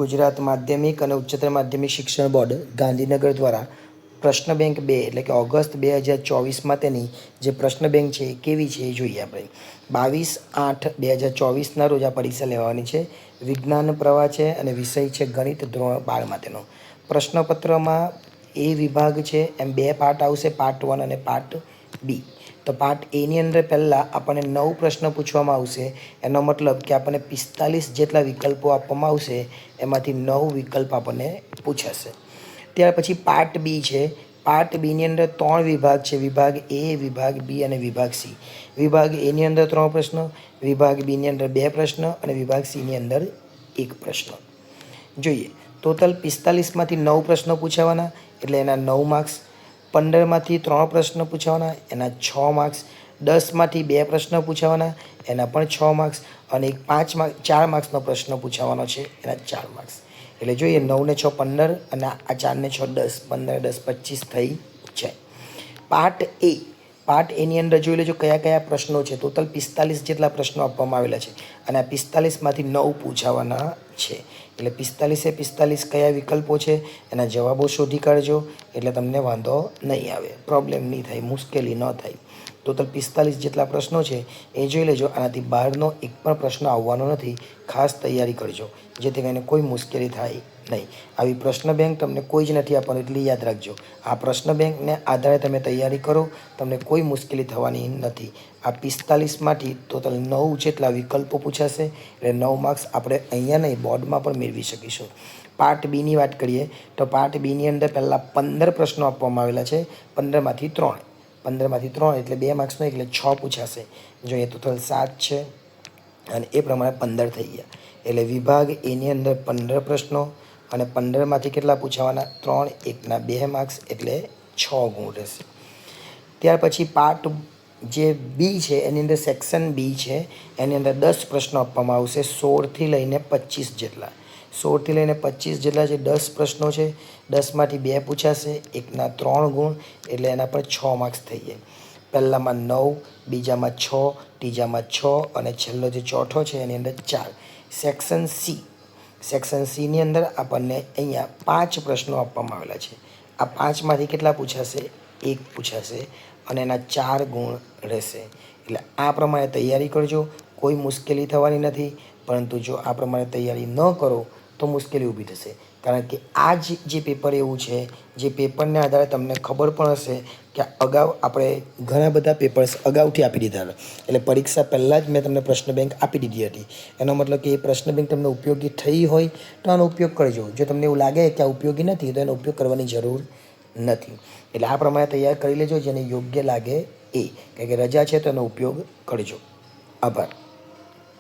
ગુજરાત માધ્યમિક અને ઉચ્ચતર માધ્યમિક શિક્ષણ બોર્ડ ગાંધીનગર દ્વારા પ્રશ્ન બેંક 2 એટલે કે ઓગસ્ટ 2024 તેની જે પ્રશ્ન બેંક છે એ કેવી છે એ જોઈએ આપણે. 22/8/2024ના રોજ આ પરીક્ષા લેવાની છે. વિજ્ઞાન પ્રવાહ છે અને વિષય છે ગણિત ધોરણ 12 માટેનો. પ્રશ્નપત્રમાં એ વિભાગ છે એમ 2 પાર્ટ આવશે, પાર્ટ 1 અને પાર્ટ બી. તો પાર્ટ એની અંદર પહેલાં આપણને 9 પ્રશ્ન પૂછવામાં આવશે. એનો મતલબ કે આપણને 45 જેટલા વિકલ્પો આપવામાં આવશે, એમાંથી 9 વિકલ્પ આપણને પૂછાશે. ત્યાર પછી પાર્ટ બી છે. પાર્ટ બીની અંદર 3 વિભાગ છે, વિભાગ એ, વિભાગ બી અને વિભાગ સી. વિભાગ એની અંદર 3 પ્રશ્ન, વિભાગ બીની અંદર 2 પ્રશ્ન અને વિભાગ સીની અંદર 1 પ્રશ્ન. જોઈએ ટોટલ 45માંથી 9 પ્રશ્નો પૂછાવાના એટલે એના 9 માર્ક્સ. 15માંથી 3 પ્રશ્ન પૂછાવાના એના 6 માર્ક્સ. 10માંથી 2 પ્રશ્ન પૂછાવાના એના પણ 6 માર્ક્સ અને એક 4 માર્ક્સનો પ્રશ્ન પૂછાવાનો છે એના 4 માર્ક્સ. એટલે જોઈએ 9 ને 6 15 અને આ 4 ને 6 10, 15 10 25 થઈ જાય. પાર્ટ એ. પાર્ટ એની અંદર જોઈ લેજો કયા કયા પ્રશ્નો છે. ટોટલ 45 જેટલા પ્રશ્નો આપવામાં આવેલા છે અને આ 45માંથી 9 પૂછાવાના છે. એટલે 45 કયા વિકલ્પો છે એના જવાબો શોધી કાઢજો એટલે તમને વાંધો નહીં આવે, પ્રોબ્લેમ નહીં થાય, મુશ્કેલી ન થાય. ટોટલ 45 જેટલા પ્રશ્નો છે એ જોઈ લેજો. આનાથી બહારનો એક પણ પ્રશ્ન આવવાનો નથી. ખાસ તૈયારી કરજો જેથી કરીને કોઈ મુશ્કેલી થાય નહીં. આવી પ્રશ્ન બેંક તમને કોઈ જ નથી આપવાનું એટલી યાદ રાખજો. આ પ્રશ્ન બેંકને આધારે તમે તૈયારી કરો, તમને કોઈ મુશ્કેલી થવાની નથી. આ 45માંથી ટોટલ 9 જેટલા વિકલ્પો પૂછાશે એટલે 9 માર્ક્સ આપણે અહીંયા નહીં બોર્ડમાં પણ મેળવી શકીશું. પાર્ટ બીની વાત કરીએ તો પાર્ટ બીની અંદર પહેલાં 15 પ્રશ્નો આપવામાં આવેલા છે. 15માંથી 3 એટલે 2 માર્ક્સનો એટલે 6 પૂછાશે. જોઈએ ટોટલ 7 છે અને એ પ્રમાણે 15 થઈ ગયા. એટલે વિભાગ એની અંદર 15 પ્રશ્નો અને 15માંથી કેટલા પૂછાવાના? 3, એકના 2 માર્ક્સ એટલે 6 ગુણ રહેશે. ત્યાર પછી પાર્ટ જે બી છે એની અંદર સેક્શન બી છે, એની અંદર 10 પ્રશ્નો આપવામાં આવશે, 16થી લઈને 25 જેટલા. 16થી લઈને 25 જેટલા જે 10 પ્રશ્નો છે. 10માંથી 2 પૂછાશે, એકના 3 ગુણ એટલે એના પર 6 માર્ક્સ થઈ જાય. પહેલામાં 9, બીજામાં 6, ત્રીજામાં 6 અને છેલ્લો જે ચોથો છે એની અંદર 4. Section C. સેક્શન સીની અંદર આપણને અહીંયા 5 પ્રશ્નો આપવામાં આવેલા છે. આ 5માંથી કેટલા પૂછાશે? 1 પૂછાશે અને એના 4 ગુણ રહેશે. એટલે આ પ્રમાણે તૈયારી કરજો, કોઈ મુશ્કેલી થવાની નથી. પરંતુ જો આ પ્રમાણે તૈયારી ન કરો તો મુશ્કેલી ઊભી થશે. કારણ કે આ જ જે પેપર એવું છે જે પેપરને આધારે તમને ખબર પણ હશે કે અગાઉ આપણે ઘણા બધા પેપર્સ અગાઉથી આપી દીધા હતા. એટલે પરીક્ષા પહેલાં જ મેં તમને પ્રશ્ન બેંક આપી દીધી હતી. એનો મતલબ કે એ પ્રશ્ન બેંક તમને ઉપયોગી થઈ હોય તો આનો ઉપયોગ કરજો. જો તમને એવું લાગે કે આ ઉપયોગી નથી તો એનો ઉપયોગ કરવાની જરૂર નથી. એટલે આ પ્રમાણે તૈયાર કરી લેજો જેને યોગ્ય લાગે એ. કારણ કે રજા છે તો એનો ઉપયોગ કરજો. આભાર.